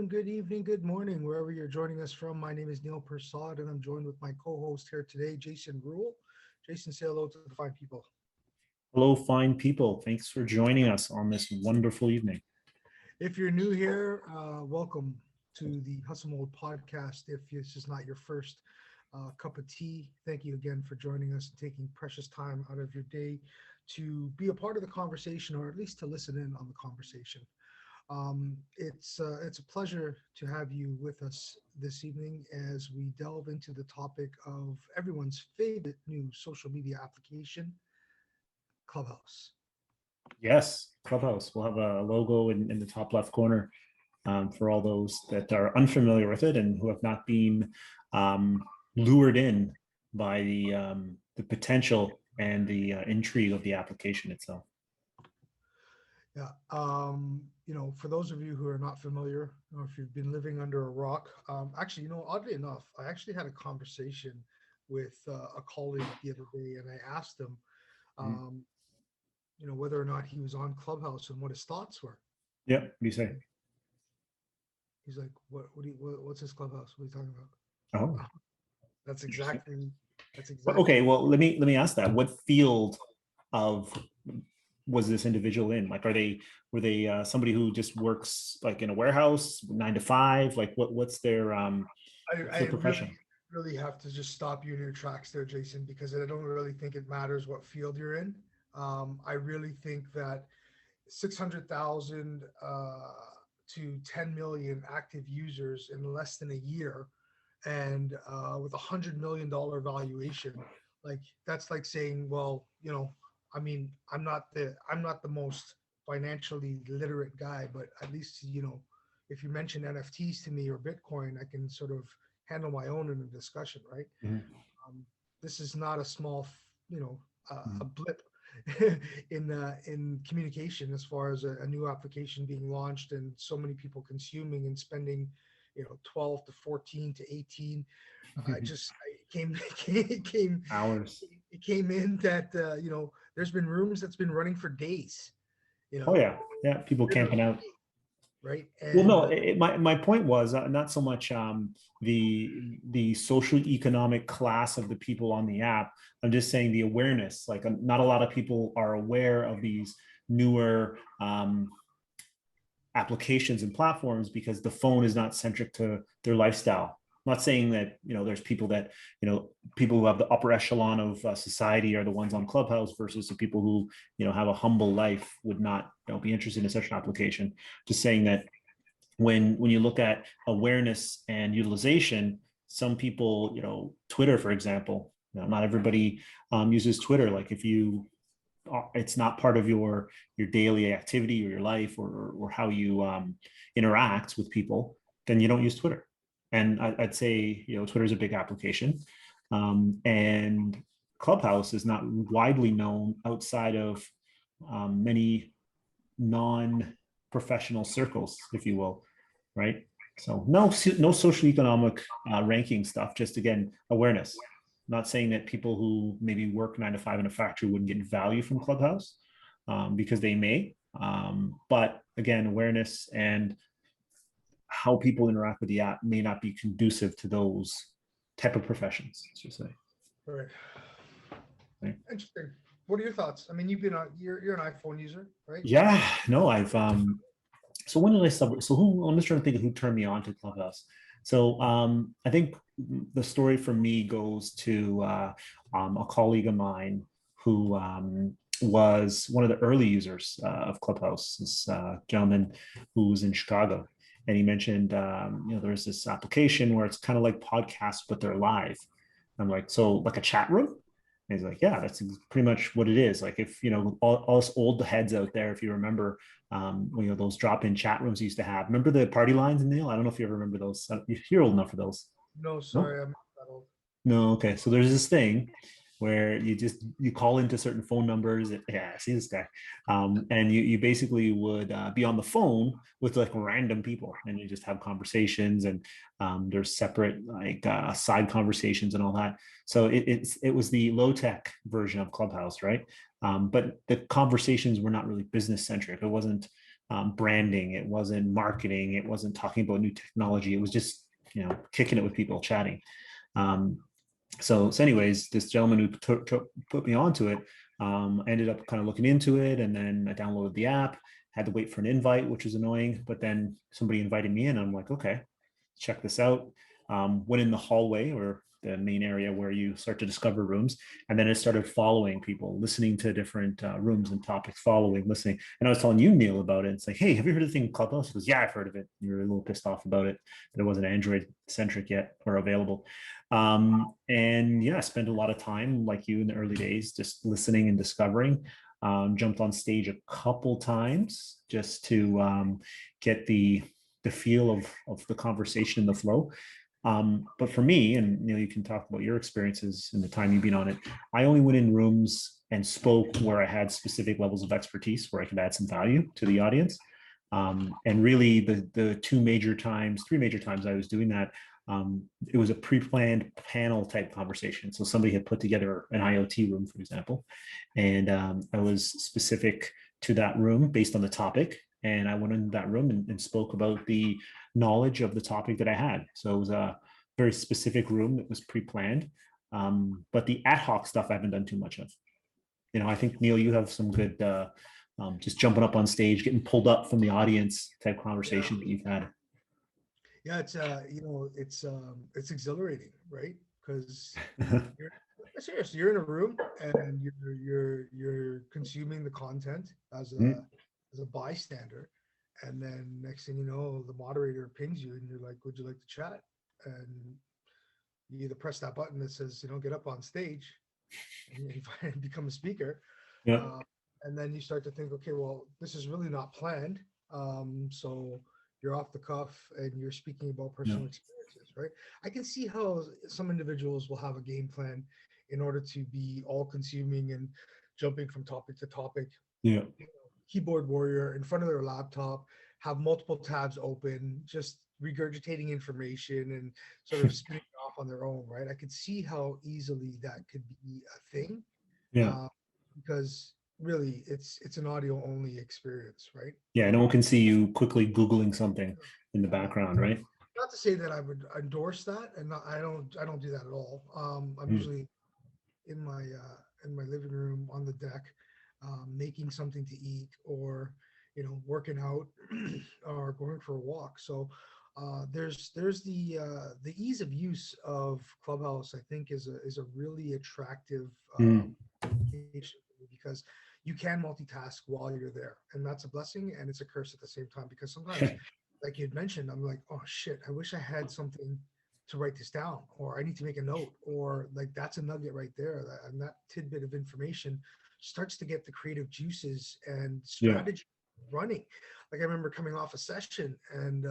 good evening, good morning, wherever you're joining us from. My name is Neil Persad, and I'm joined with my co-host here today, Jason Rule. Jason, say hello to the fine people. Hello, fine people. Thanks for joining us on this wonderful evening. If you're new here, welcome to the Hustlemode podcast. If this is not your first cup of tea, thank you again for joining us and taking precious time out of your day to be a part of the conversation, or at least to listen in on the conversation. It's a pleasure to have you with us this evening as we delve into the topic of everyone's favorite new social media application, Clubhouse. Yes, Clubhouse. We'll have a logo in the top left corner for all those that are unfamiliar with it and who have not been lured in by the potential and the intrigue of the application itself. Yeah. For those of you who are not familiar, or if you've been living under a rock, actually, oddly enough, I actually had a conversation with a colleague the other day, and I asked him, whether or not he was on Clubhouse and what his thoughts were. Yeah. What do you say? He's like, what's his Clubhouse? What are you talking Oh, about? That's exactly. Okay. Well, let me ask that. What field of was this individual in? Like, were they somebody who just works like in a warehouse 9 to 5? Like what's their profession? Really have to just stop you in your tracks there, Jason, because I don't really think it matters what field you're in. I really think that 600,000 to 10 million active users in less than a year, and with $100 million valuation, like that's like saying, well, I'm not the most financially literate guy, but at least, if you mention NFTs to me or Bitcoin, I can sort of handle my own in a discussion, right? Mm-hmm. This is not a small, a blip in communication as far as a new application being launched and so many people consuming and spending, 12 to 14 to 18. It came Hours. It came in that there's been rooms that's been running for days. Oh yeah, people camping out. Right. Well, no, my point was not so much the social economic class of the people on the app. I'm just saying the awareness. Like, not a lot of people are aware of these newer applications and platforms because the phone is not centric to their lifestyle. I'm not saying that there's people that people who have the upper echelon of society are the ones on Clubhouse versus the people who have a humble life would not be interested in such an application. Just saying that when you look at awareness and utilization, some people, Twitter, for example, not everybody uses Twitter. Like, if it's not part of your daily activity or your life or how you interact with people, then you don't use Twitter. And I'd say, Twitter is a big application. And Clubhouse is not widely known outside of many non-professional circles, if you will, right? So no social economic ranking stuff, just, again, awareness. I'm not saying that people who maybe work 9 to 5 in a factory wouldn't get value from Clubhouse, because they may. But again, awareness and how people interact with the app may not be conducive to those type of professions, I should say. All right. Interesting. What are your thoughts? I mean, you're an iPhone user, right? Yeah, no, I've so when did I start? So I'm just trying to think of who turned me on to Clubhouse. So I think the story for me goes to a colleague of mine who was one of the early users of Clubhouse, this gentleman who was in Chicago. And he mentioned, there's this application where it's kind of like podcasts, but they're live. I'm like, so like a chat room? And he's like, yeah, that's pretty much what it is. Like, if, all us old heads out there, if you remember, those drop-in chat rooms you used to have. Remember the party lines, Neil? I don't know if you ever remember those. You're old enough for those. No, sorry, no? I'm not that old. No, okay. So there's this thing where you call into certain phone numbers. Yeah, see this guy, and you basically would be on the phone with like random people, and you just have conversations, and there's separate like side conversations and all that. So it was the low tech version of Clubhouse, right? But the conversations were not really business centric. It wasn't branding. It wasn't marketing. It wasn't talking about new technology. It was just, kicking it with people, chatting. So anyways, this gentleman who put me onto it, ended up kind of looking into it, and then I downloaded the app, had to wait for an invite, which was annoying, but then somebody invited me in. I'm like, okay, check this out. Went in the hallway, or the main area where you start to discover rooms, and then I started following people, listening to different rooms and topics, following, listening. And I was telling you, Neil, about it. It's like, hey, have you heard of the thing Clubhouse? He goes, yeah, I've heard of it. You're a little pissed off about it, that it wasn't Android centric yet or available. And yeah, I spent a lot of time, like you, in the early days, just listening and discovering. Jumped on stage a couple times just to get the feel of the conversation and the flow. But for me, and Neil, you can talk about your experiences in the time you've been on it. I only went in rooms and spoke where I had specific levels of expertise, where I could add some value to the audience. And really, the three major times I was doing that, it was a pre-planned panel type conversation. So somebody had put together an IoT room, for example, and I was specific to that room based on the topic. And I went in that room and spoke about the knowledge of the topic that I had. So it was a very specific room that was pre-planned. But the ad hoc stuff I haven't done too much of. I think, Neil, you have some good just jumping up on stage, getting pulled up from the audience type conversation that you've had. Yeah, it's it's exhilarating, right? Because you're seriously, you're in a room and you're consuming the content as a bystander, and then next thing you know, the moderator pings you and you're like, would you like to chat? And you either press that button that says, get up on stage and become a speaker. Yeah. And then you start to think, okay, well, this is really not planned. So you're off the cuff and you're speaking about personal experiences, right? I can see how some individuals will have a game plan in order to be all consuming and jumping from topic to topic. Yeah. Keyboard warrior in front of their laptop, have multiple tabs open, just regurgitating information and sort of spinning it off on their own, right? I could see how easily that could be a thing. Yeah. Because really it's an audio only experience, right? Yeah. No one can see you quickly Googling something in the background, right? Not to say that I would endorse that, and I don't do that at all. I'm usually in my living room on the deck, making something to eat, or working out or going for a walk. So there's the ease of use of Clubhouse. I think is a really attractive application, because you can multitask while you're there, and that's a blessing and it's a curse at the same time, because sometimes, like you'd mentioned, I'm like, oh shit, I wish I had something to write this down, or I need to make a note, or like that's a nugget right there, and that tidbit of information starts to get the creative juices and strategy running. Like I remember coming off a session and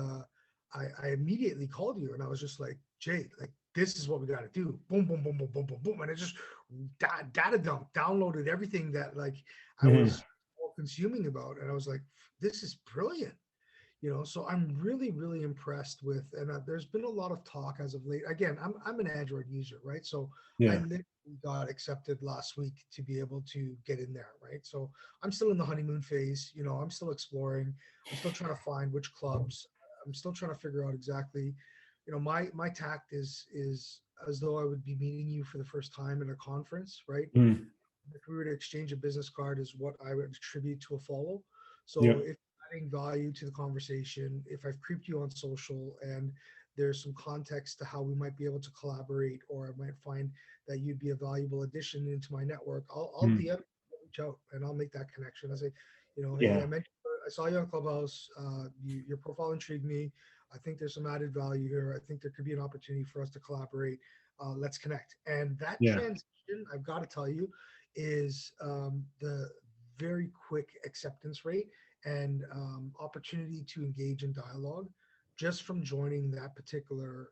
I immediately called you and I was just like, Jay, like this is what we got to do. Boom, boom, boom, boom, boom, boom, boom. And I just data dump, downloaded everything that like I was consuming about. And I was like, this is brilliant. So I'm really, really impressed with, and there's been a lot of talk as of late. Again, I'm an Android user, right? So I literally got accepted last week to be able to get in there, right? So I'm still in the honeymoon phase. I'm still exploring. I'm still trying to find which clubs. I'm still trying to figure out exactly, my tact is as though I would be meeting you for the first time in a conference, right? If we were to exchange a business card is what I would attribute to a follow. So if adding value to the conversation, if I've creeped you on social and there's some context to how we might be able to collaborate, or I might find that you'd be a valuable addition into my network, I'll DM, reach out, and I'll make that connection. I say, hey, I saw you on Clubhouse. Your profile intrigued me. I think there's some added value here. I think there could be an opportunity for us to collaborate. Let's connect. And that transition, I've got to tell you, is the very quick acceptance rate and opportunity to engage in dialogue just from joining that particular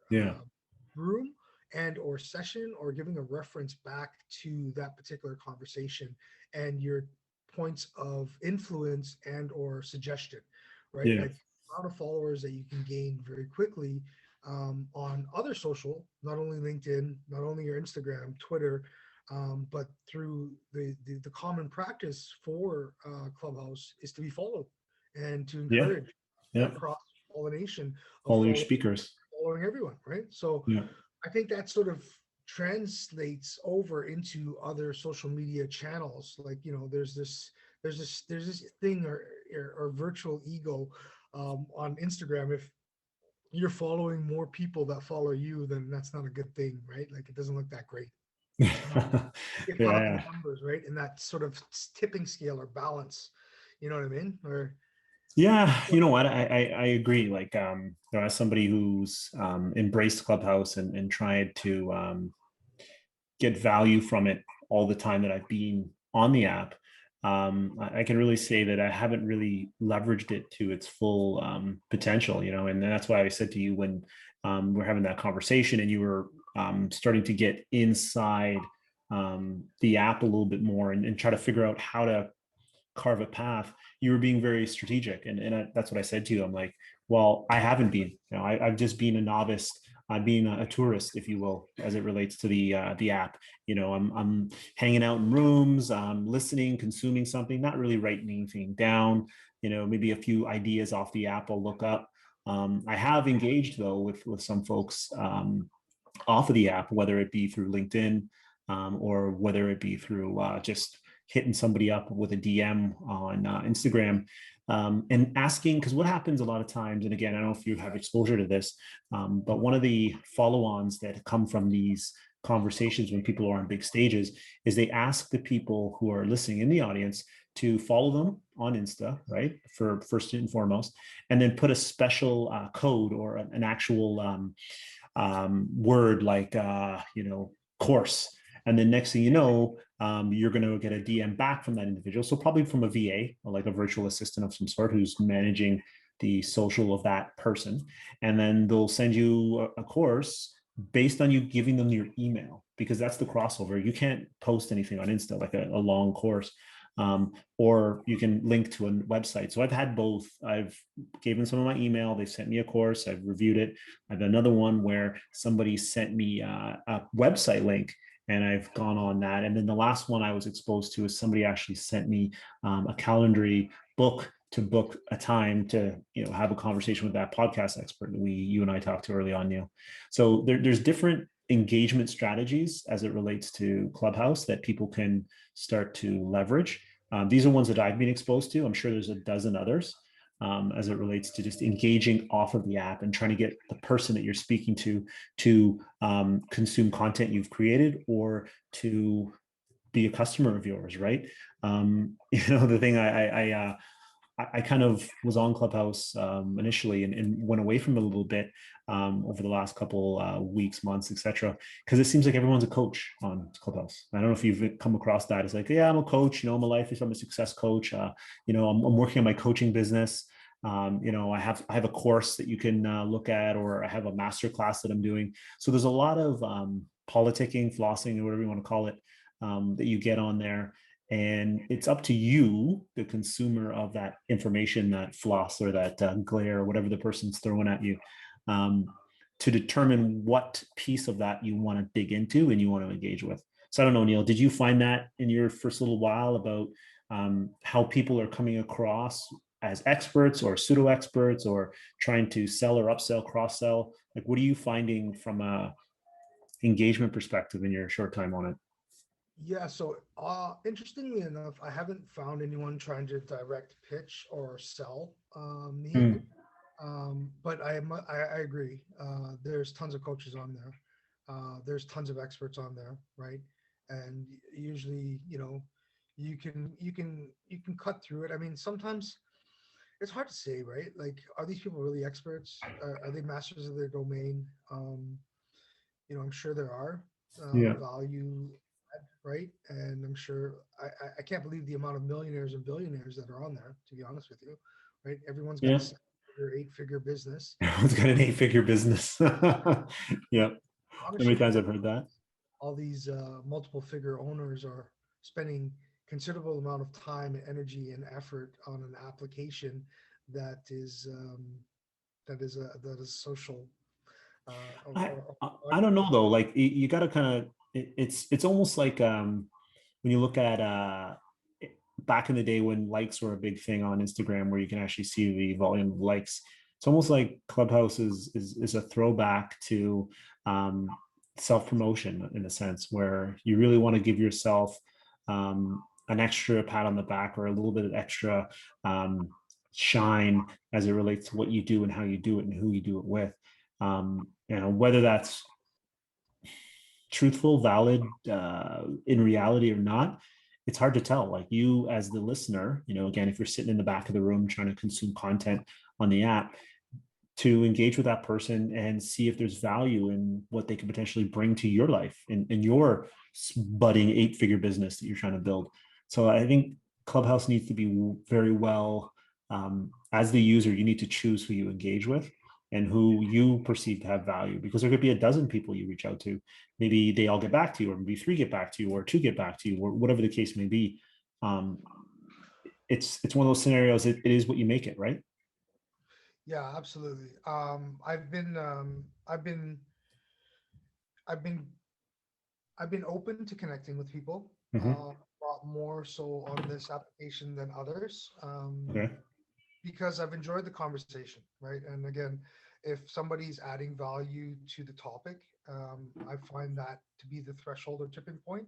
room and or session, or giving a reference back to that particular conversation and your points of influence and or suggestion, right? Like the amount of followers that you can gain very quickly on other social, not only LinkedIn, not only your Instagram, Twitter, but through the common practice for Clubhouse is to be followed and to Yeah. encourage Yeah. that cross pollination of Follow your speakers. following everyone, right? So Yeah. I think that sort of translates over into other social media channels. Like, there's this thing or virtual ego on Instagram. If you're following more people that follow you, then that's not a good thing, right? Like, it doesn't look that great. Get caught up in Yeah. the numbers, right? And that sort of tipping scale or balance. You know what I mean? Or Yeah, you know what? I agree. Like, as somebody who's embraced Clubhouse and tried to get value from it all the time that I've been on the app, I can really say that I haven't really leveraged it to its full potential. And that's why I said to you when we're having that conversation and you were starting to get inside the app a little bit more and try to figure out how to carve a path, you were being very strategic. And that's what I said to you. I'm like, well, I haven't been, I've just been a novice. I've been a tourist, if you will, as it relates to the app. I'm hanging out in rooms, listening, consuming something, not really writing anything down. Maybe a few ideas off the app I'll look up. I have engaged though with some folks off of the app, whether it be through LinkedIn or whether it be through just hitting somebody up with a DM on Instagram and asking, because what happens a lot of times, and again, I don't know if you have exposure to this, but one of the follow-ons that come from these conversations when people are on big stages is they ask the people who are listening in the audience to follow them on Insta, right? For first and foremost, and then put a special code or an actual word like, course. And then next thing you know, you're going to get a DM back from that individual. So probably from a VA or like a virtual assistant of some sort who's managing the social of that person. And then they'll send you a course based on you giving them your email, because that's the crossover. You can't post anything on Insta, like a long course. Or you can link to a website. So I've had both. I've given some of my email. They sent me a course. I've reviewed it. I've another one where somebody sent me a website link and I've gone on that. And then the last one I was exposed to is somebody actually sent me a Calendly book to book a time to have a conversation with that podcast expert that you and I talked to early on, Neil. So there's different engagement strategies as it relates to Clubhouse that people can start to leverage. These are ones that I've been exposed to. I'm sure there's a dozen others as it relates to just engaging off of the app and trying to get the person that you're speaking to consume content you've created or to be a customer of yours, right? The thing I kind of was on Clubhouse initially and went away from it a little bit over the last couple weeks, months, etc. Because it seems like everyone's a coach on Clubhouse. I don't know if you've come across that. It's like, yeah, I'm a coach. My life is I'm a success coach. I'm working on my coaching business. I have a course that you can look at, or I have a master class that I'm doing. So there's a lot of politicking, flossing, or whatever you want to call it, that you get on there. And it's up to you, the consumer of that information, that floss or that glare, or whatever the person's throwing at you, to determine what piece of that you want to dig into and you want to engage with. So I don't know, Neil, did you find that in your first little while about how people are coming across as experts or pseudo experts or trying to sell or upsell, cross sell? Like, what are you finding from a engagement perspective in your short time on it? yeah, so interestingly enough, I haven't found anyone trying to direct pitch or sell me. Mm. But I agree. There's tons of coaches on there. There's tons of experts on there, right? And usually, you can cut through it. I mean, sometimes it's hard to say, right? Like, are these people really experts? Are they masters of their domain? I'm sure there are Yeah. value, right? And I'm sure I can't believe the amount of millionaires and billionaires that are on there, to be honest with you, right? Everyone's got Yeah. a 8-figure business. Everyone's got an 8-figure business. Yeah. How many Honestly, times I've heard that? all these multiple figure owners are spending considerable amount of time and energy and effort on an application that is social. I don't know though. Like you got to kind of it's almost like when you look at back in the day when likes were a big thing on Instagram, where you can actually see the volume of likes. It's almost like Clubhouse is a throwback to self-promotion in a sense, where you really want to give yourself an extra pat on the back or a little bit of extra shine as it relates to what you do and how you do it and who you do it with. Whether that's truthful, valid in reality or not, it's hard to tell. Like you as the listener, again, if you're sitting in the back of the room trying to consume content on the app, to engage with that person and see if there's value in what they could potentially bring to your life and your budding 8-figure business that you're trying to build. So I think Clubhouse needs to be very well, as the user, you need to choose who you engage with and who you perceive to have value, because there could be a dozen people you reach out to. Maybe they all get back to you, or maybe 3 get back to you, or 2 get back to you, or whatever the case may be. It's one of those scenarios. It is what you make it, right? Yeah, absolutely. I've been open to connecting with people, Mm-hmm. a lot more so on this application than others, Okay. because I've enjoyed the conversation, right? And again, if somebody's adding value to the topic, I find that to be the threshold or tipping point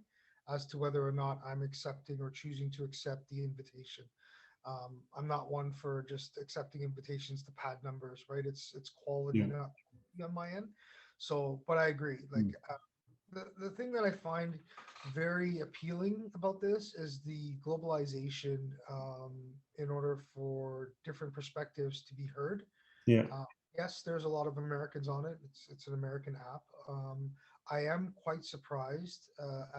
as to whether or not I'm accepting or choosing to accept the invitation. I'm not one for just accepting invitations to pad numbers, right? It's quality, Yeah. not on my end. So, but I agree. Like the thing that I find very appealing about this is the globalization, in order for different perspectives to be heard. Yeah. Yes, there's a lot of Americans on it. It's an American app. I am quite surprised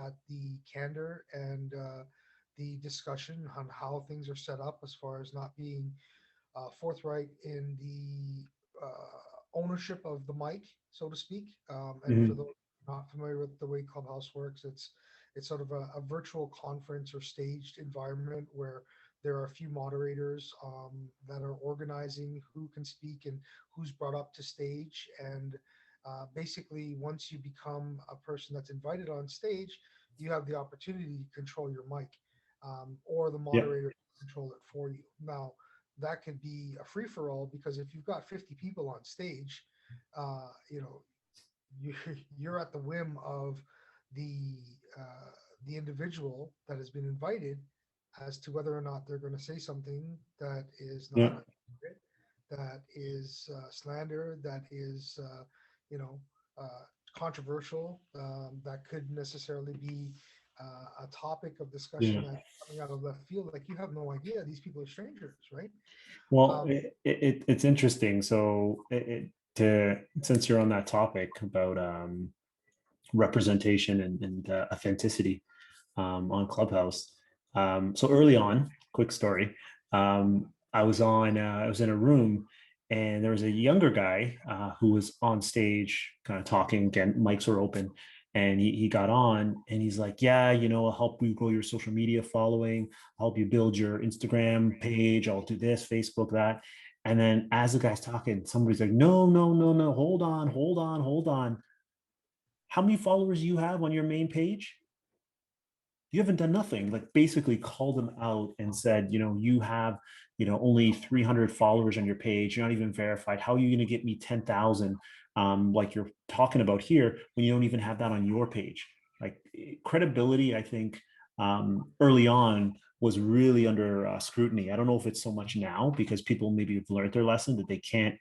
at the candor and the discussion on how things are set up, as far as not being forthright in the ownership of the mic, so to speak. And for Mm-hmm. those not familiar with the way Clubhouse works, it's sort of a virtual conference or staged environment where there are a few moderators that are organizing who can speak and who's brought up to stage. And basically, once you become a person that's invited on stage, you have the opportunity to control your mic, or the Yeah. moderator control it for you. Now, that could be a free for all, because if you've got 50 people on stage, you know, you, you're at the whim of the the individual that has been invited as to whether or not they're going to say something that is not Yeah. appropriate, that is slander, that is you know uh, controversial, that could necessarily be a topic of discussion Yeah. that's coming out of left field. Like, you have no idea; these people are strangers, right? Well, Um, it's interesting. So, to since you're on that topic about representation and authenticity on Clubhouse. So early on, quick story. I was in a room, and there was a younger guy who was on stage, kind of talking. Again, mics were open, and he got on, and he's like, "Yeah, I'll help you grow your social media following. I'll help you build your Instagram page. I'll do this, Facebook, that." And then as the guy's talking, somebody's like, "No, no, no, no, hold on, hold on, hold on. How many followers do you have on your main page? You haven't done nothing." Like, basically called them out and said, you have, only 300 followers on your page. You're not even verified. How are you going to get me 10,000, like you're talking about here, when you don't even have that on your page? Like, credibility, I think, early on was really under scrutiny. I don't know if it's so much now, because people maybe have learned their lesson, that they can't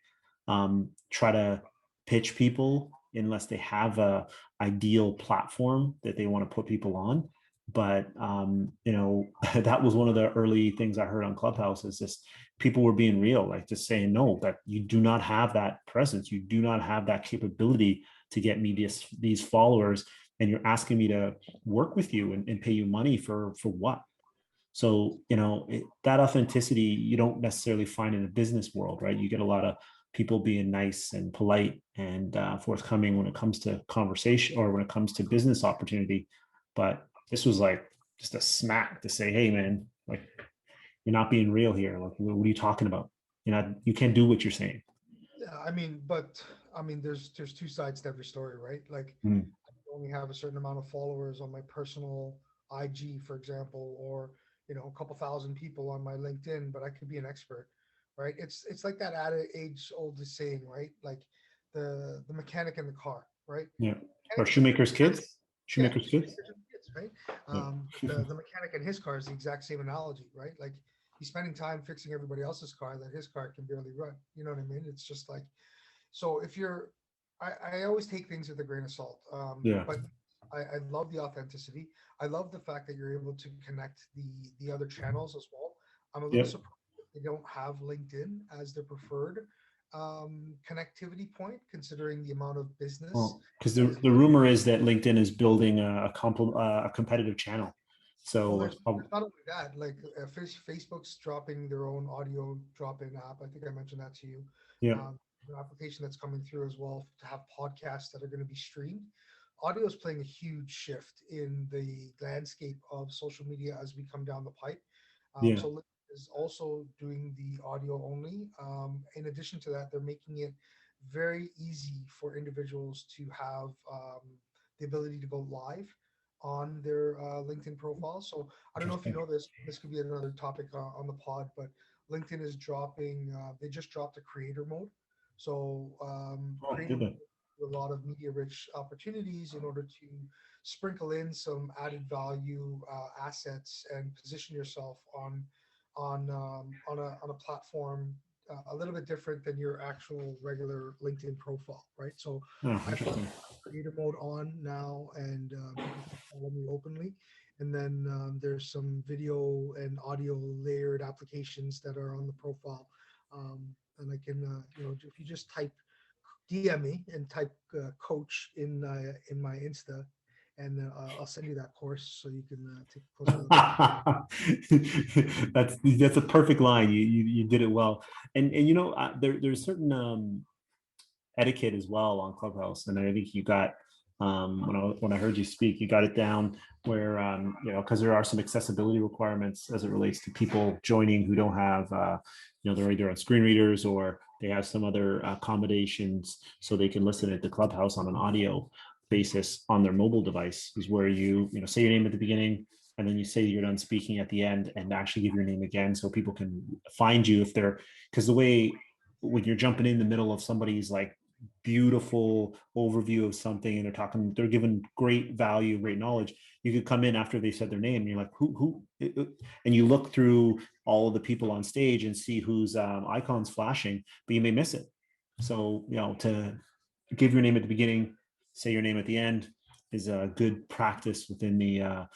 try to pitch people unless they have a ideal platform that they want to put people on. But that was one of the early things I heard on Clubhouse, is just people were being real, like just saying, no, that you do not have that presence, you do not have that capability to get me these followers, and you're asking me to work with you and pay you money for what? So, that authenticity you don't necessarily find in the business world, right? You get a lot of people being nice and polite and forthcoming when it comes to conversation or when it comes to business opportunity. But this was like just a smack to say, hey, man, like, you're not being real here. Like, what are you talking about? You can't do what you're saying. yeah, there's two sides to every story, right? Like, Mm. I only have a certain amount of followers on my personal IG, for example, or a couple thousand people on my LinkedIn, but I could be an expert, right? It's like that age old saying, right? Like the mechanic in the car, right? Yeah. Or Mechanic's shoemaker's kids. yeah, Shoemaker's kids. shoemaker's and kids, right? Yeah. The mechanic in his car is the exact same analogy, right? Like he's spending time fixing everybody else's car that his car can barely run. You know what I mean? It's just like, so if you're, I always take things with a grain of salt. Yeah. But I love the authenticity. I love the fact that you're able to connect the other channels as well. I'm a little Yep. surprised that they don't have LinkedIn as their preferred connectivity point, considering the amount of business. Well, because the rumor is that LinkedIn is building a competitive channel. Well, So there's, it's probably, there's not only that, like Facebook's dropping their own audio drop-in app. I think I mentioned that to you. yeah, An application that's coming through as well to have podcasts that are going to be streamed. Audio is playing a huge shift in the landscape of social media as we come down the pipe. yeah. So LinkedIn is also doing the audio only. In addition to that, they're making it very easy for individuals to have the ability to go live on their LinkedIn profile. So I don't know if you Interesting. know this. This could be another topic on the pod, but LinkedIn is dropping. They just dropped a creator mode. So Oh, creator did mode they? a lot of media-rich opportunities in order to sprinkle in some added value assets and position yourself on a platform a little bit different than your actual regular LinkedIn profile, right? So Oh, I've got interesting. creator mode on now, and people can follow me openly. And then there's some video and audio layered applications that are on the profile. And I can, if you just type DM me and type coach in my Insta, and I'll send you that course so you can take a closer look. That's a perfect line. You did it well. And there's certain etiquette as well on Clubhouse, and I think you got when I heard you speak, you got it down where because there are some accessibility requirements as it relates to people joining who don't have they're either on screen readers or they have some other accommodations so they can listen at the Clubhouse on an audio basis on their mobile device. Is where you say your name at the beginning and then you say you're done speaking at the end and actually give your name again so people can find you if they're, because the way when you're jumping in the middle of somebody's like beautiful overview of something and they're giving great value, great knowledge, you could come in after they said their name and you're like, who, and you look through all of the people on stage and see whose icons flashing, but you may miss it. So to give your name at the beginning, say your name at the end is a good practice within the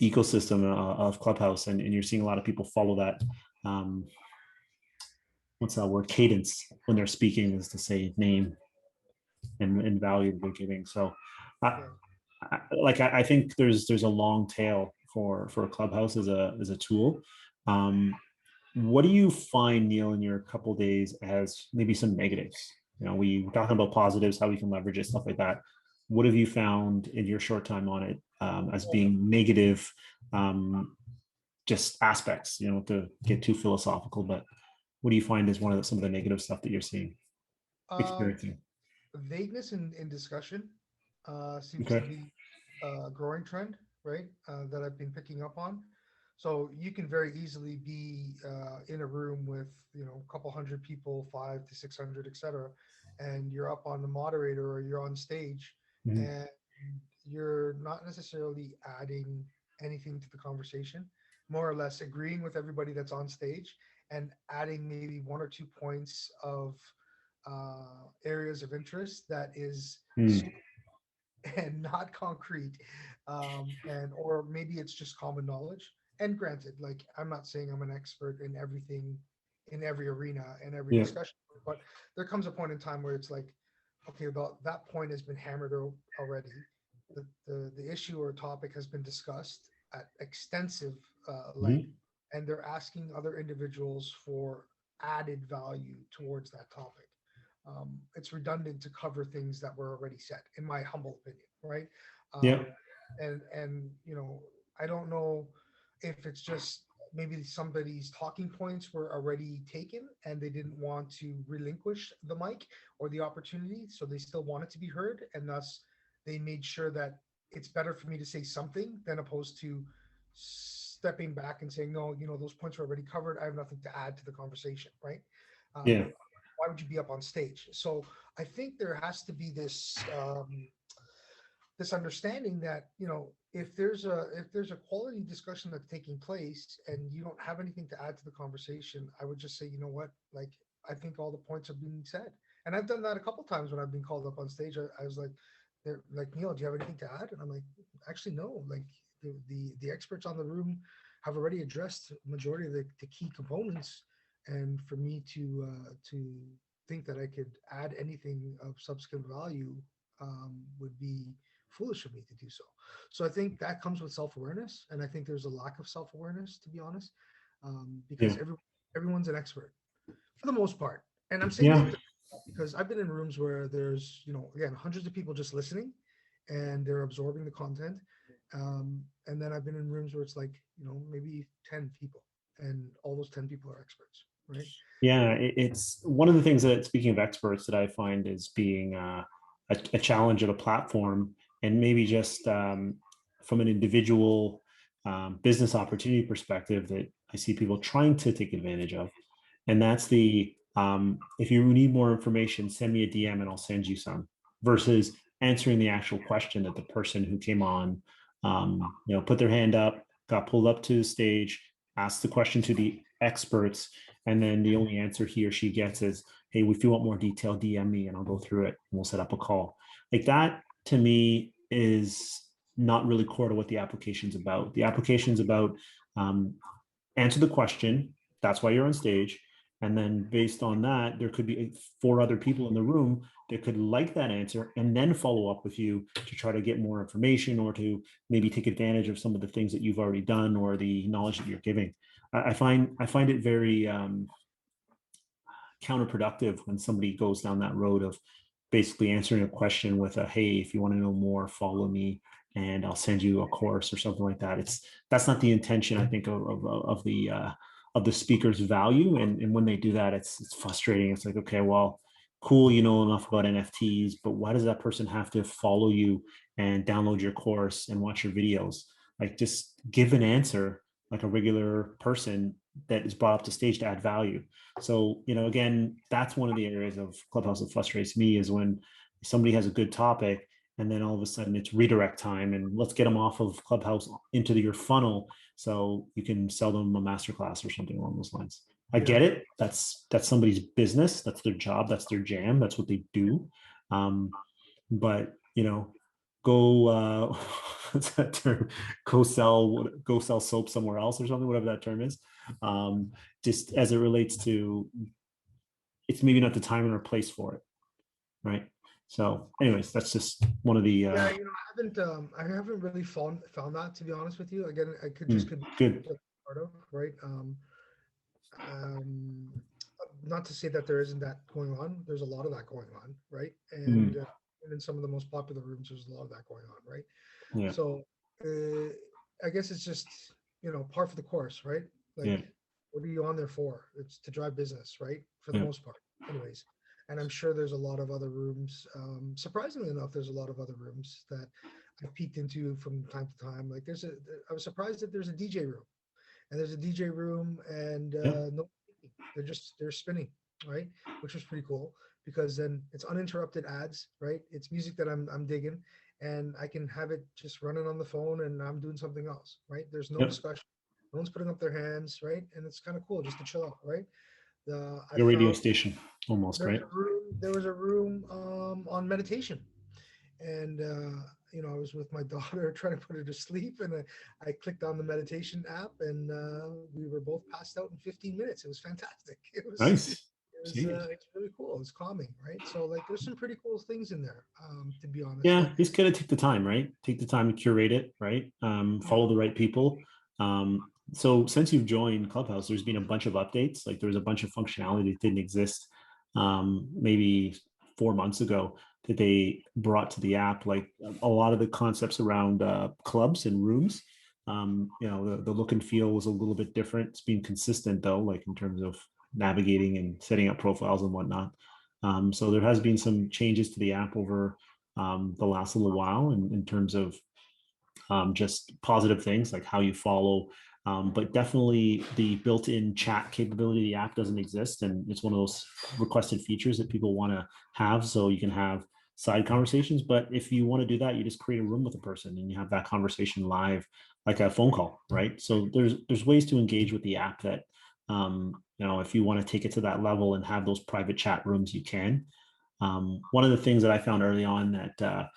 ecosystem of Clubhouse, and you're seeing a lot of people follow that what's that word, cadence, when they're speaking, is to say name and value that they're giving. So Yeah. I think there's a long tail for Clubhouse as a tool. What do you find, Neil, in your couple of days as maybe some negatives? We were talking about positives, how we can leverage it, stuff like that. What have you found in your short time on it as being negative, just aspects, to get too philosophical, but what do you find is some of the negative stuff that you're seeing, Um, experiencing? Vagueness in discussion seems to Okay. be a growing trend, right? That I've been picking up on. So you can very easily be in a room with a couple hundred people, 500 to 600, etc., and you're up on the moderator or you're on stage, Mhm. and you're not necessarily adding anything to the conversation, more or less agreeing with everybody that's on stage and adding maybe one or 2 points of areas of interest that is Mm. and not concrete, and or maybe it's just common knowledge. And granted, like I'm not saying I'm an expert in everything, in every arena and every Yeah. discussion, but there comes a point in time where it's like, okay, well, that point has been hammered already. The issue or topic has been discussed at extensive length, Mhm. and they're asking other individuals for added value towards that topic. It's redundant to cover things that were already said, in my humble opinion, right? Yeah. Um, and I don't know if it's just maybe somebody's talking points were already taken and they didn't want to relinquish the mic or the opportunity, so they still wanted to be heard, and thus they made sure that it's better for me to say something than opposed to stepping back and saying, no, those points are already covered. I have nothing to add to the conversation, right? Yeah. Why would you be up on stage? So I think there has to be this this understanding that, if there's a quality discussion that's taking place and you don't have anything to add to the conversation, I would just say, you know what, like, I think all the points are being said. And I've done that a couple times when I've been called up on stage. I was like, they're like, Neil, do you have anything to add? And I'm like, actually, no. Like, the experts on the room have already addressed majority of the key components. And for me to think that I could add anything of subsequent value would be foolish of me to do so. So I think that comes with self-awareness, and I think there's a lack of self-awareness, to be honest, because Yeah. everyone's an expert for the most part. And I'm saying Yeah. that because I've been in rooms where there's, again, hundreds of people just listening and they're absorbing the content. And then I've been in rooms where it's like, maybe 10 people and all those 10 people are experts, right? Yeah, it's one of the things that, speaking of experts, that I find is being a challenge of a platform, and maybe just from an individual business opportunity perspective, that I see people trying to take advantage of. And that's the, if you need more information, send me a DM and I'll send you some, versus answering the actual question that the person who came on, put their hand up, got pulled up to the stage, asked the question to the experts, and then the only answer he or she gets is, hey, if you want more detail, DM me and I'll go through it and we'll set up a call. Like, that to me is not really core to what the application's about. The application's about answer the question. That's why you're on stage. And then based on that, there could be 4 other people in the room that could like that answer and then follow up with you to try to get more information, or to maybe take advantage of some of the things that you've already done or the knowledge that you're giving. I find it very counterproductive when somebody goes down that road of basically answering a question with a, hey, if you want to know more, follow me and I'll send you a course or something like that. That's not the intention, I think, of the speaker's value. And when they do that, it's frustrating. It's like, okay, well, cool, you know enough about NFTs, but why does that person have to follow you and download your course and watch your videos? Like, just give an answer like a regular person that is brought up to stage to add value. So, again, that's one of the areas of Clubhouse that frustrates me, is when somebody has a good topic and then all of a sudden it's redirect time and let's get them off of Clubhouse into your funnel so you can sell them a masterclass or something along those lines. I get it. That's somebody's business. That's their job. That's their jam. That's what they do. But go what's that term? Go sell soap somewhere else or something, whatever that term is. Just as it relates to, it's maybe not the time or place for it, right? So, anyways, that's just one of the. Yeah, I haven't really found that, to be honest with you. Again, I could be good. part of, right. Um, Not to say that there isn't that going on. There's a lot of that going on, right? And in some of the most popular rooms, there's a lot of that going on, right? Yeah. So I guess it's just par for the course, right? Like, Yeah. what are you on there for? It's to drive business, right? For the Yeah. most part, anyways. And I'm sure there's a lot of other rooms. Surprisingly enough, there's a lot of other rooms that I've peeked into from time to time. Like, I was surprised that there's a DJ room, and there's a DJ room, and Yeah. no, they're spinning, right? Which was pretty cool, because then it's uninterrupted ads, right? It's music that I'm digging, and I can have it just running on the phone, and I'm doing something else, right? There's no Yep. discussion, no one's putting up their hands, right? And it's kind of cool just to chill out, right? I Your radio found station, almost, right? there was a room on meditation, and I was with my daughter trying to put her to sleep, and I clicked on the meditation app, and we were both passed out in 15 minutes. It was fantastic. Nice. It's really cool. It's calming, right? So, like, there's some pretty cool things in there, to be honest. Yeah, Like, just gotta take the time, right? Take the time to curate it, right? Follow the right people. So since you've joined Clubhouse, there's been a bunch of updates. Like, there was a bunch of functionality that didn't exist maybe 4 months ago that they brought to the app. Like, a lot of the concepts around clubs and rooms. The look and feel was a little bit different. It's been consistent though, like in terms of navigating and setting up profiles and whatnot. So there has been some changes to the app over the last little while in terms of just positive things like how you follow But definitely the built-in chat capability of the app doesn't exist. And it's one of those requested features that people want to have. So you can have side conversations. But if you want to do that, you just create a room with a person and you have that conversation live, like a phone call, right? So there's ways to engage with the app that, if you want to take it to that level and have those private chat rooms, you can. One of the things that I found early on that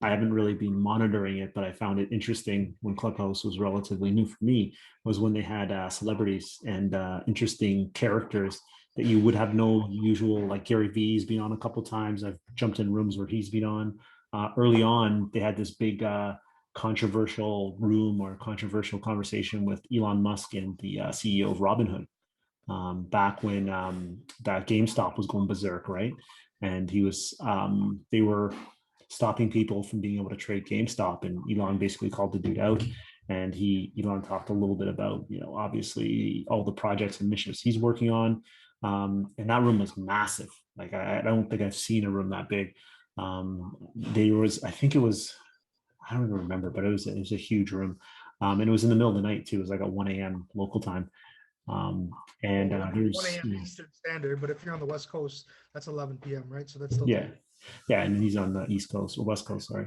I haven't really been monitoring it, but I found it interesting when Clubhouse was relatively new for me, was when they had celebrities and interesting characters that you would have no usual, like Gary Vee's been on a couple of times. I've jumped in rooms where he's been on. Early on, they had this big controversial room or controversial conversation with Elon Musk and the CEO of Robinhood. Back when that GameStop was going berserk, right? And they were stopping people from being able to trade GameStop, and Elon basically called the dude out. And Elon talked a little bit about, obviously all the projects and missions he's working on. And that room was massive. Like I don't think I've seen a room that big. I don't even remember, but it was a huge room. And it was in the middle of the night too. It was like at 1 a.m. local time. And there's 1 a.m. Eastern Standard, but if you're on the West Coast, that's 11 p.m., right? So that's still yeah. Yeah, and he's on the East Coast or West Coast, sorry.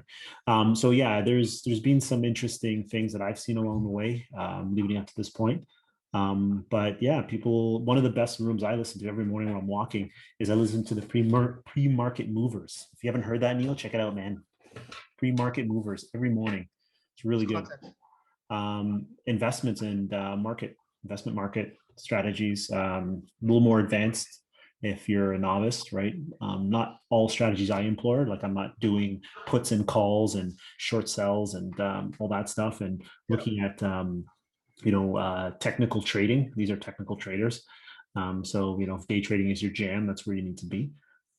So yeah, there's been some interesting things that I've seen along the way, leading up to this point. But yeah, one of the best rooms I listen to every morning when I'm walking is I listen to the pre-market movers. If you haven't heard that, Neil, check it out, man. Pre-market movers every morning. It's really good. Investments and investment market strategies, a little more advanced if you're a novice, right? Not all strategies I employ. Like I'm not doing puts and calls and short sells and all that stuff, and looking at technical trading. These are technical traders. So if day trading is your jam, that's where you need to be.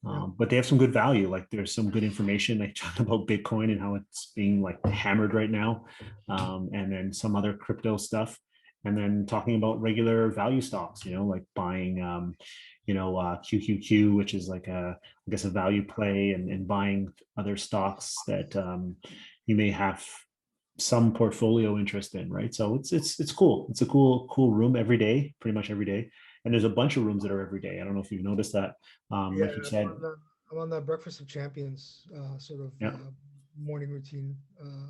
But they have some good value. Like there's some good information. They talk about Bitcoin and how it's being like hammered right now, and then some other crypto stuff. And then talking about regular value stocks, like buying, QQQ, which is like I guess a value play, and buying other stocks that you may have some portfolio interest in, right? So it's cool. It's a cool room every day, pretty much every day. And there's a bunch of rooms that are every day. I don't know if you've noticed that. Like you said, I'm on the Breakfast of Champions morning routine.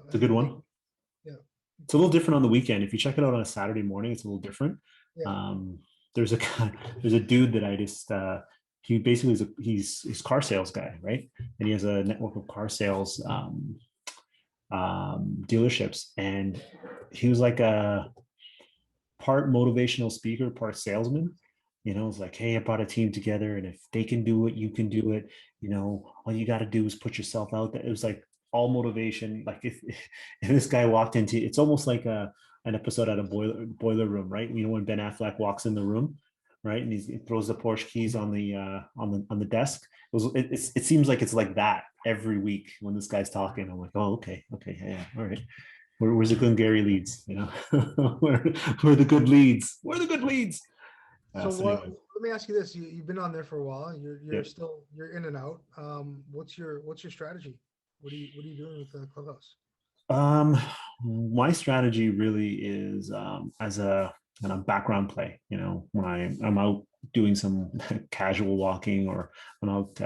It's a good one. Yeah. It's a little different on the weekend. If you check it out on a Saturday morning, it's a little different. Yeah. There's a dude that I just he basically he's car sales guy, right? And he has a network of car sales dealerships, and he was like a part motivational speaker, part salesman. It's like, hey, I brought a team together, and if they can do it, you can do it. All you got to do is put yourself out there. It was like all motivation. Like if this guy walked into, it's almost like an episode at a boiler room, right? When Ben Affleck walks in the room, right, and he throws the Porsche keys on the desk. It seems like it's like that every week when this guy's talking. I'm like, oh, okay, yeah, all right. Where's the Glengarry leads? Where are the good leads? Where are the good leads? Let me ask you this: you've been on there for a while. You're Yep. you're in and out. What's your strategy? What are you doing with the Clubhouse? My strategy really is as a kind of background play. When I'm out doing some casual walking, or I'm out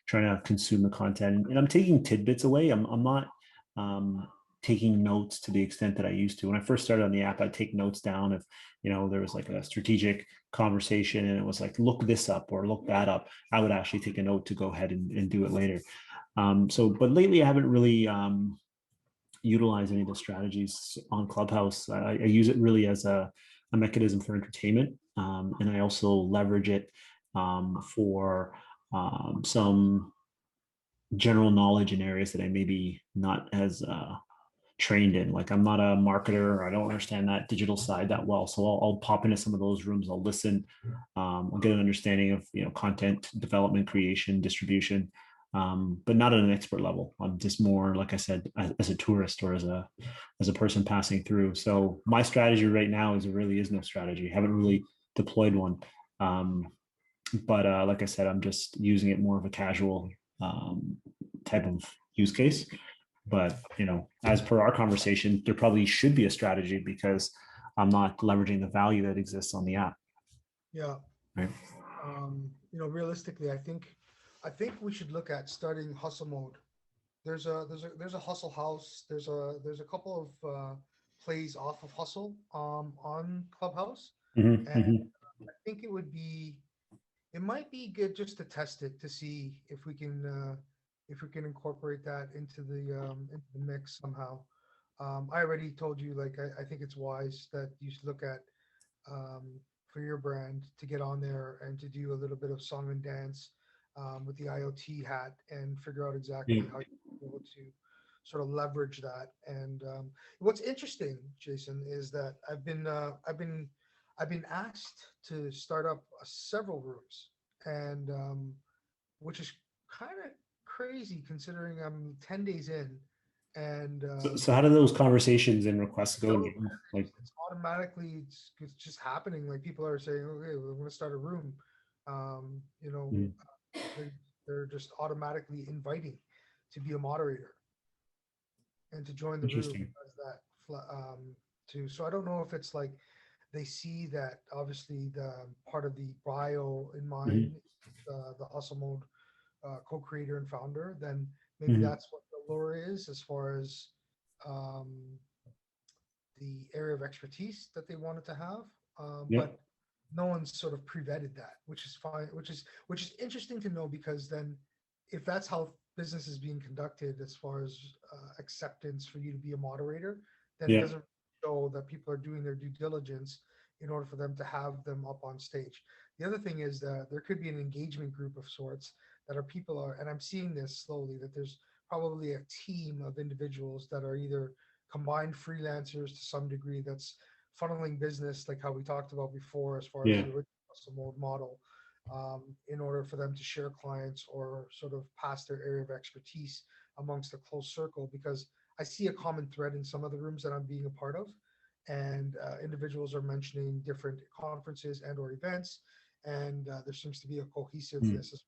trying to consume the content, and I'm taking tidbits away. I'm not taking notes to the extent that I used to. When I first started on the app, I'd take notes down if there was like a strategic conversation and it was like, look this up or look that up. I would actually take a note to go ahead and do it later. But lately I haven't really utilize any of the strategies on Clubhouse. I use it really as a mechanism for entertainment, and I also leverage it for some general knowledge in areas that I maybe not as trained in. Like I'm not a marketer. I don't understand that digital side that well. So I'll pop into some of those rooms. I'll listen. I'll get an understanding of content development, creation, distribution, but not at an expert level. I'm just more, like I said, as a tourist or as a person passing through. So my strategy right now is there really is no strategy. I haven't really deployed one. But like I said, I'm just using it more of a casual type of use case. But as per our conversation, there probably should be a strategy, because I'm not leveraging the value that exists on the app. Yeah. Right. Realistically, I think we should look at starting Hustlemode. There's a Hustle House. There's a couple of plays off of Hustle on Clubhouse, and I think it might be good just to test it to see if we can incorporate that into the mix somehow. I already told you, like, I think it's wise that you should look at um, for your brand to get on there and to do a little bit of song and dance with the IoT hat and figure out exactly how you're able to sort of leverage that. And what's interesting, Jason, is that I've been asked to start up several rooms, and which is kind of crazy considering I'm 10 days in, and So how do those conversations and requests go? Like, it's automatically it's just happening. Like people are saying, okay, we're going to start a room. Um, you know, mm, they're, they're just automatically inviting to be a moderator and to join the room interesting. as that too. So I don't know if it's like they see that obviously the part of the bio in mine, the Hustle Mode co-creator and founder, then maybe that's what the lure is as far as um, the area of expertise that they wanted to have. Yeah. But no one's sort of pre-vetted that, which is fine, which is interesting to know, because then if that's how business is being conducted as far as acceptance for you to be a moderator, then it Yeah. doesn't show that people are doing their due diligence in order for them to have them up on stage. The other thing is that there could be an engagement group of sorts that are people are, and I'm seeing this slowly, that there's probably a team of individuals that are either combined freelancers to some degree that's funneling business, like how we talked about before, as far as Yeah. the original Hustle model, in order for them to share clients or sort of pass their area of expertise amongst a close circle. Because I see a common thread in some of the rooms that I'm being a part of, and individuals are mentioning different conferences and or events, and there seems to be a cohesiveness as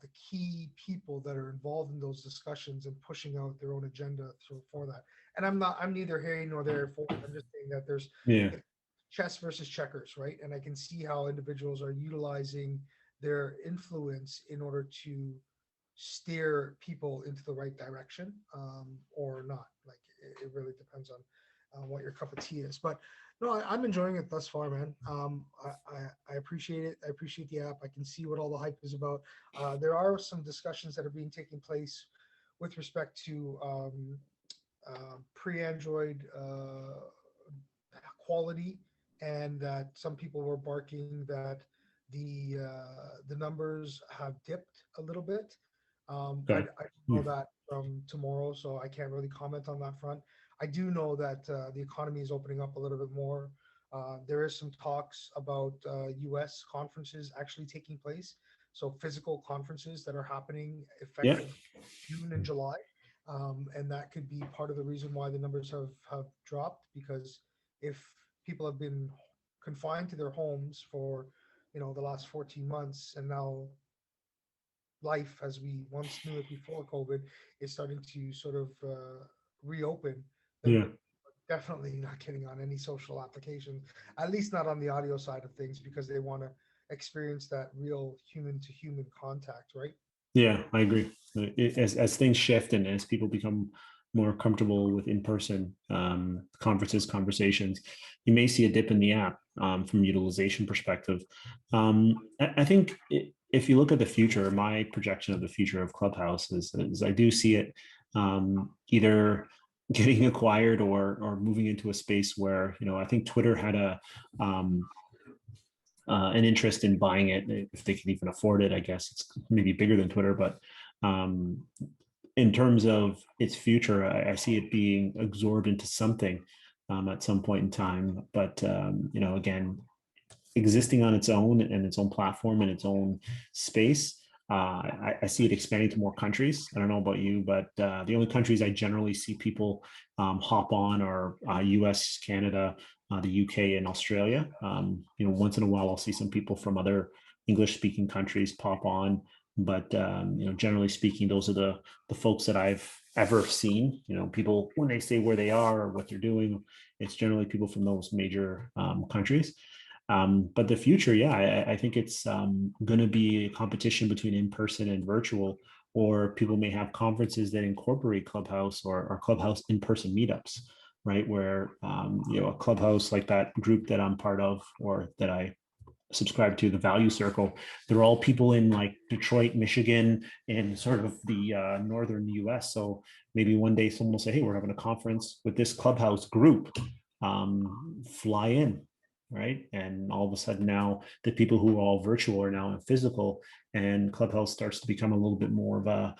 the key people that are involved in those discussions and pushing out their own agenda for that. And I'm neither here nor there for it. I'm just saying that there's Yeah. chess versus checkers, right? And I can see how individuals are utilizing their influence in order to steer people into the right direction, or not. Like it really depends on what your cup of tea is. But no, I'm enjoying it thus far, man. I appreciate it. I appreciate the app. I can see what all the hype is about. There are some discussions that are being taking place with respect to pre-Android quality, and that some people were barking that the numbers have dipped a little bit. Okay. I don't know that from tomorrow, so I can't really comment on that front. I do know that the economy is opening up a little bit more. There is some talks about U.S. conferences actually taking place, so physical conferences that are happening Yeah. effective June and July, and that could be part of the reason why the numbers have dropped, because if people have been confined to their homes for the last 14 months, and now life as we once knew it before COVID is starting to sort of reopen, then Yeah. definitely not getting on any social application, at least not on the audio side of things, because they want to experience that real human to human contact, right? Yeah, I agree. As things shift and as people become more comfortable with in-person conferences, conversations, you may see a dip in the app from utilization perspective. I think if you look at the future, my projection of the future of Clubhouse is I do see it either getting acquired or moving into a space where, I think Twitter had an interest in buying it if they can even afford it. I guess it's maybe bigger than Twitter, but in terms of its future, I see it being absorbed into something at some point in time. But again, existing on its own and its own platform and its own space. I see it expanding to more countries. I don't know about you, but the only countries I generally see people hop on are US, Canada, the UK, and Australia. Once in a while, I'll see some people from other English-speaking countries pop on, but generally speaking, those are the folks that I've ever seen. People, when they say where they are or what they're doing, it's generally people from those major countries. But the future, yeah, I think it's going to be a competition between in-person and virtual, or people may have conferences that incorporate Clubhouse or Clubhouse in-person meetups, right? Where, a Clubhouse like that group that I'm part of or that I subscribe to, the Value Circle, they're all people in like Detroit, Michigan, and sort of the northern US. So maybe one day someone will say, hey, we're having a conference with this Clubhouse group. Fly in, right? And all of a sudden now the people who are all virtual are now in physical, and Clubhouse starts to become a little bit more of a,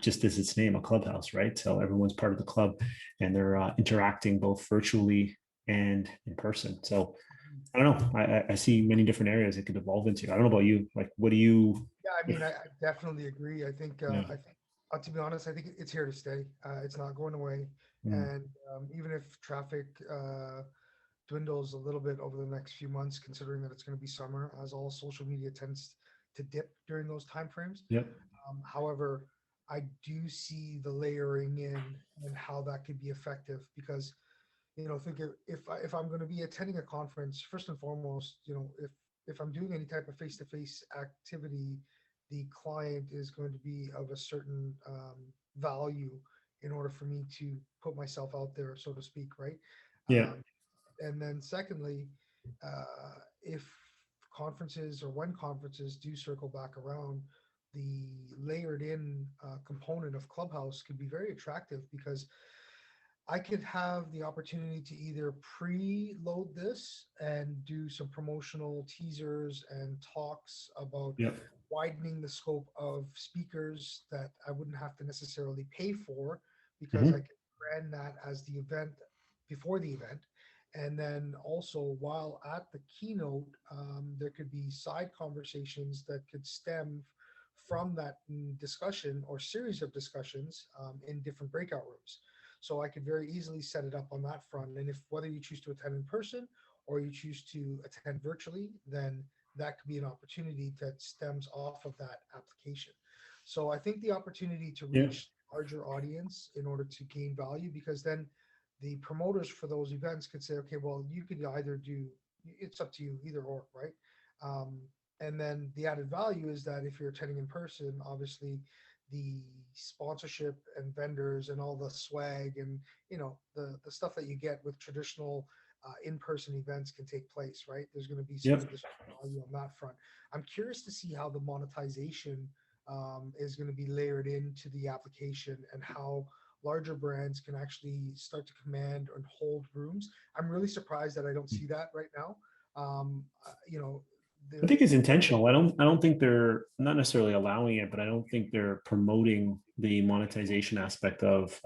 just as its name, a clubhouse, right? So everyone's part of the club and they're interacting both virtually and in person. So I don't know. I see many different areas it could evolve into. I don't know about you. Like, what do you? Yeah, I mean, I definitely agree. Yeah. I think, to be honest, I think it's here to stay. It's not going away. Mm. And even if traffic dwindles a little bit over the next few months, considering that it's going to be summer, as all social media tends to dip during those timeframes. Yep. However, I do see the layering in and how that could be effective because, think if I'm going to be attending a conference, first and foremost, if I'm doing any type of face-to-face activity, the client is going to be of a certain value in order for me to put myself out there, so to speak, right? Yeah. And then secondly, if conferences or when conferences do circle back around, the layered in component of Clubhouse could be very attractive because I could have the opportunity to either pre-load this and do some promotional teasers and talks about Yep. widening the scope of speakers that I wouldn't have to necessarily pay for because I Hmm. could brand that as the event before the event. And then also while at the keynote, there could be side conversations that could stem from that discussion or series of discussions in different breakout rooms. So I could very easily set it up on that front. And if whether you choose to attend in person or you choose to attend virtually, then that could be an opportunity that stems off of that application. So I think the opportunity to Yeah. reach larger audience in order to gain value, because then the promoters for those events could say, okay, well, you could either do, it's up to you, either or, right? Um, and then the added value is that if you're attending in person, obviously the sponsorship and vendors and all the swag and the stuff that you get with traditional in-person events can take place, right? There's going to be some Yep. additional value on that front. I'm curious to see how the monetization is going to be layered into the application and how larger brands can actually start to command and hold rooms. I'm really surprised that I don't see that right now. You know, I think it's the intentional. I don't think they're not necessarily allowing it, but I don't think they're promoting the monetization aspect of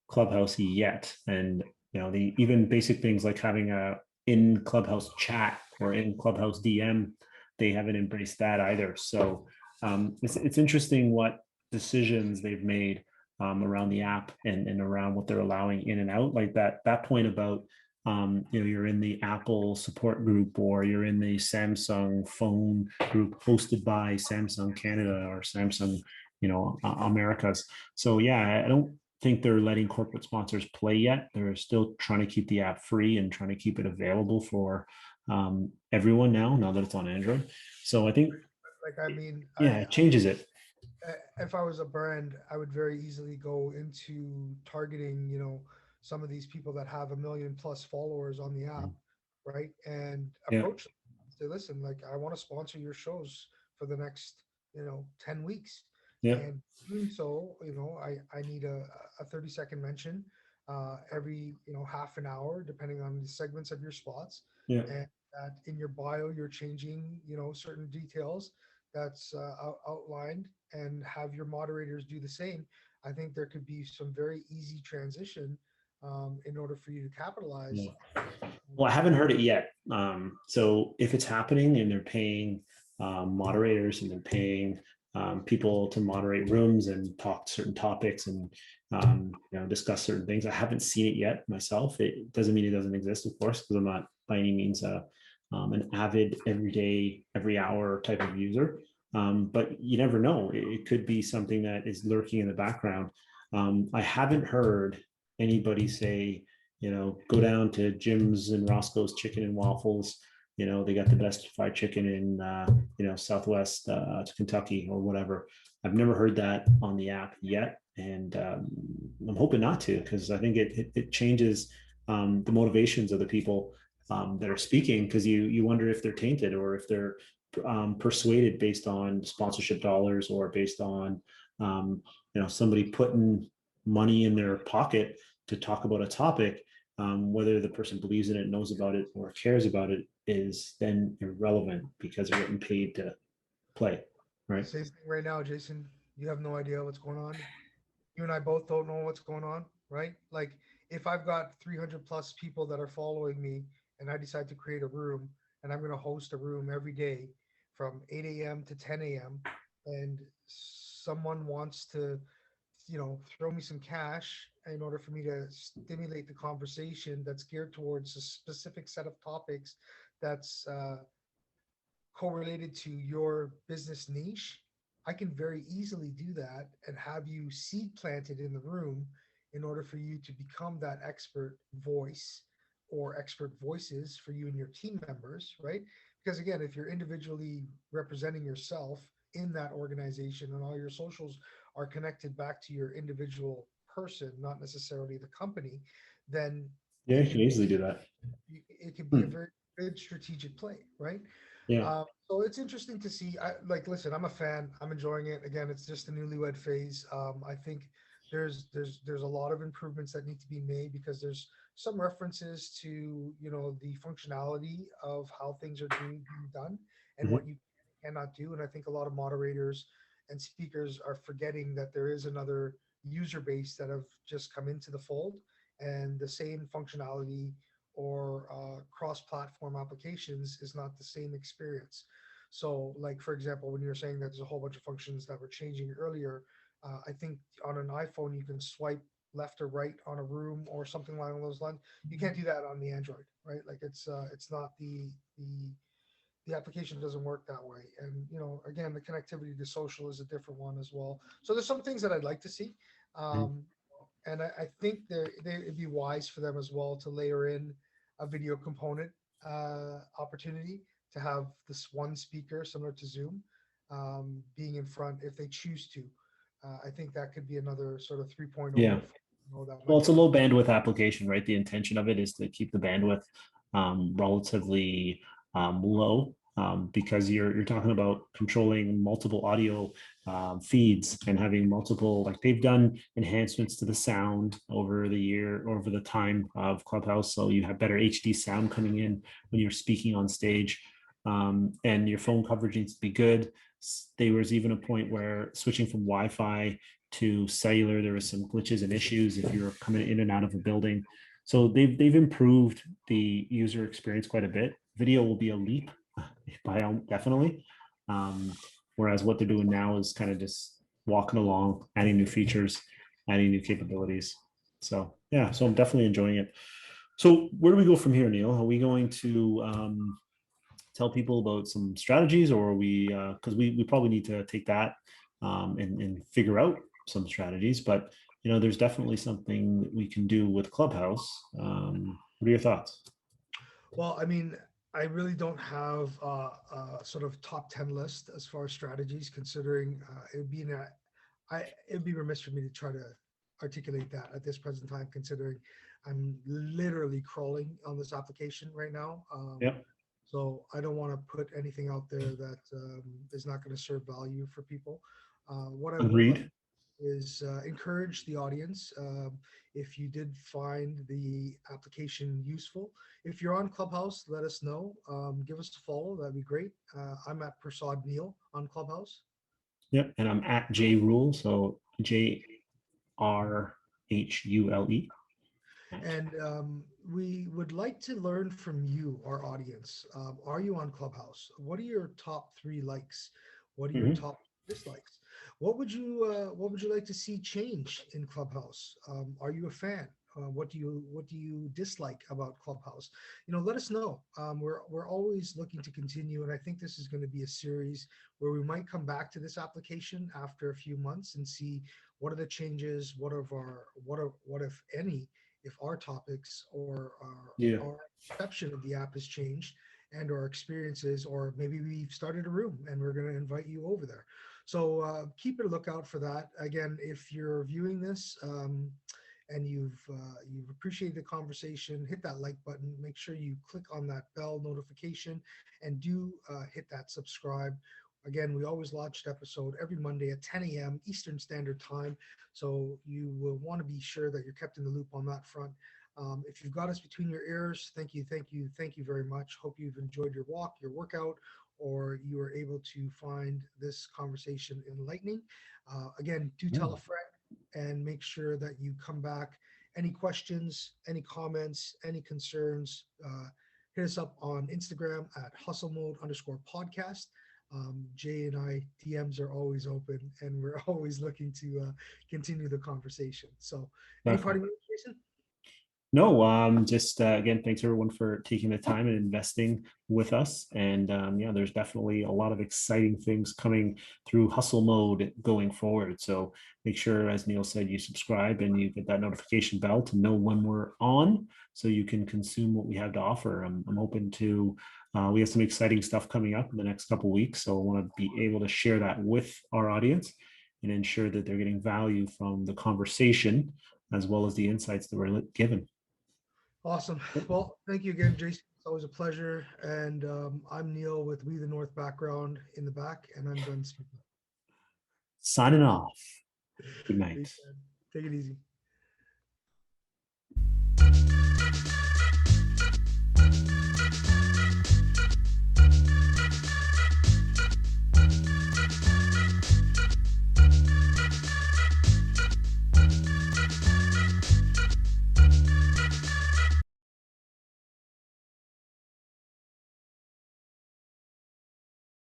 Clubhouse yet. And the even basic things like having a in Clubhouse chat or in Clubhouse DM, they haven't embraced that either. So it's interesting what decisions they've made around the app and around what they're allowing in and out. Like that point about you're in the Apple support group or you're in the Samsung phone group hosted by Samsung Canada or Samsung, Americas. So yeah, I don't think they're letting corporate sponsors play yet. They're still trying to keep the app free and trying to keep it available for everyone now that it's on Android. So I think, like I mean, yeah, it changes it. if I was a brand, I would very easily go into targeting, some of these people that have 1 million+ followers on the app, right? And Yeah, approach them, say, listen, like I want to sponsor your shows for the next, 10 weeks. yeah, And doing so, I need a 30-second mention every, half an hour, depending on the segments of your spots. yeah. And that in your bio, you're changing, certain details that's outlined and have your moderators do the same. I think there could be some very easy transition in order for you to capitalize. Yeah. Well, I haven't heard it yet. So if it's happening and they're paying moderators and they're paying people to moderate rooms and talk certain topics and discuss certain things, I haven't seen it yet myself. It doesn't mean it doesn't exist, of course, because I'm not by any means an avid every day, every hour type of user. But you never know. It could be something that is lurking in the background. I haven't heard anybody say, go down to Jim's and Roscoe's Chicken and Waffles. They got the best fried chicken in, Southwest Kentucky or whatever. I've never heard that on the app yet. And I'm hoping not to, because I think it changes the motivations of the people that are speaking, because you wonder if they're tainted or if they're persuaded based on sponsorship dollars or based on somebody putting money in their pocket to talk about a topic. Whether the person believes in it, knows about it, or cares about it is then irrelevant, because they're getting paid to play, right? Same thing right now, Jason. You have no idea what's going on. You and I both don't know what's going on, right? Like if I've got 300 plus people that are following me and I decide to create a room and I'm going to host a room every day from 8 a.m. to 10 a.m. and someone wants to, throw me some cash in order for me to stimulate the conversation that's geared towards a specific set of topics that's correlated to your business niche, I can very easily do that and have you seed planted in the room in order for you to become that expert voice or expert voices for you and your team members, right? Because again, if you're individually representing yourself in that organization and all your socials are connected back to your individual person, not necessarily the company, then Yeah, you can easily do that. it can be a very good strategic play, right? Yeah. So it's interesting to see. Listen, I'm a fan. I'm enjoying it. Again, it's just a newlywed phase. I think there's a lot of improvements that need to be made, because there's some references to the functionality of how things are being done and Mhm. what you cannot do. And I think a lot of moderators and speakers are forgetting that there is another user base that have just come into the fold, and the same functionality or cross-platform applications is not the same experience. So, like for example, when you're saying that there's a whole bunch of functions that were changing earlier, I think on an iPhone you can swipe left or right on a room or something along those lines. You can't do that on the Android, right? Like it's not the application doesn't work that way. And again, the connectivity to social is a different one as well. So there's some things that I'd like to see. Mhm. Um, and I think it'd be wise for them as well to layer in a video component opportunity to have this one speaker similar to Zoom being in front if they choose to. I think that could be another sort of 3.0. Yeah. That Well, might it's a come. low bandwidth application, right? The intention of it is to keep the bandwidth relatively low, because you're talking about controlling multiple audio feeds and having multiple, like they've done enhancements to the sound over the time of Clubhouse, so you have better HD sound coming in when you're speaking on stage, and your phone coverage needs to be good. There was even a point where switching from Wi-Fi to cellular, there was some glitches and issues if you're coming in and out of a building. So they've improved the user experience quite a bit. Video will be a leap, definitely. Whereas what they're doing now is kind of just walking along, adding new features, adding new capabilities. So yeah, so I'm definitely enjoying it. So where do we go from here, Neil? Are we going to tell people about some strategies, or are we because we probably need to take that and figure out some strategies, but there's definitely something that we can do with Clubhouse. What are your thoughts? Well, I mean, I really don't have a sort of top 10 list as far as strategies, considering it'd be remiss for me to try to articulate that at this present time, considering I'm literally crawling on this application right now. Yep. So I don't want to put anything out there that is not going to serve value for people. What I would like Agreed. is encourage the audience. If you did find the application useful, if you're on Clubhouse, let us know. Give us a follow. That'd be great. I'm at Prasad Neil on Clubhouse. Yep. And I'm at J Rule, so JRHULE. And we would like to learn from you, our audience. Are you on Clubhouse? What are your top three likes? What are your Mhm. top dislikes? What would you like to see change in Clubhouse? Are you a fan? What do you dislike about Clubhouse? Let us know. We're always looking to continue, and I think this is going to be a series where we might come back to this application after a few months and see what are the changes, what if any, if our topics or Yeah. our perception of the app has changed, and our experiences, or maybe we've started a room and we're going to invite you over there. So keep a lookout for that. Again, if you're viewing this and you've appreciated the conversation, hit that like button. Make sure you click on that bell notification, and do hit that subscribe. Again, we always launch an episode every Monday at 10 a.m. Eastern Standard Time. So you will want to be sure that you're kept in the loop on that front. If you've got us between your ears, thank you, thank you, thank you very much. Hope you've enjoyed your walk, your workout, or you are able to find this conversation enlightening. Again, do tell a friend, and make sure that you come back. Any questions, any comments, any concerns, hit us up on Instagram at hustlemode_podcast. Jay and I, DMs are always open, and we're always looking to continue the conversation. So, any parting words, Jason? No, just again, thanks everyone for taking the time and investing with us. And yeah, there's definitely a lot of exciting things coming through Hustlemode going forward. So make sure, as Neil said, you subscribe and you get that notification bell to know when we're on, so you can consume what we have to offer. I'm hoping to, we have some exciting stuff coming up in the next couple of weeks. So I want to be able to share that with our audience and ensure that they're getting value from the conversation as well as the insights that we're given. Awesome. Well, thank you again, Jason. It's always a pleasure. And I'm Neil with We the North background in the back, and I'm done speaking. Signing off. Good night. Take it easy.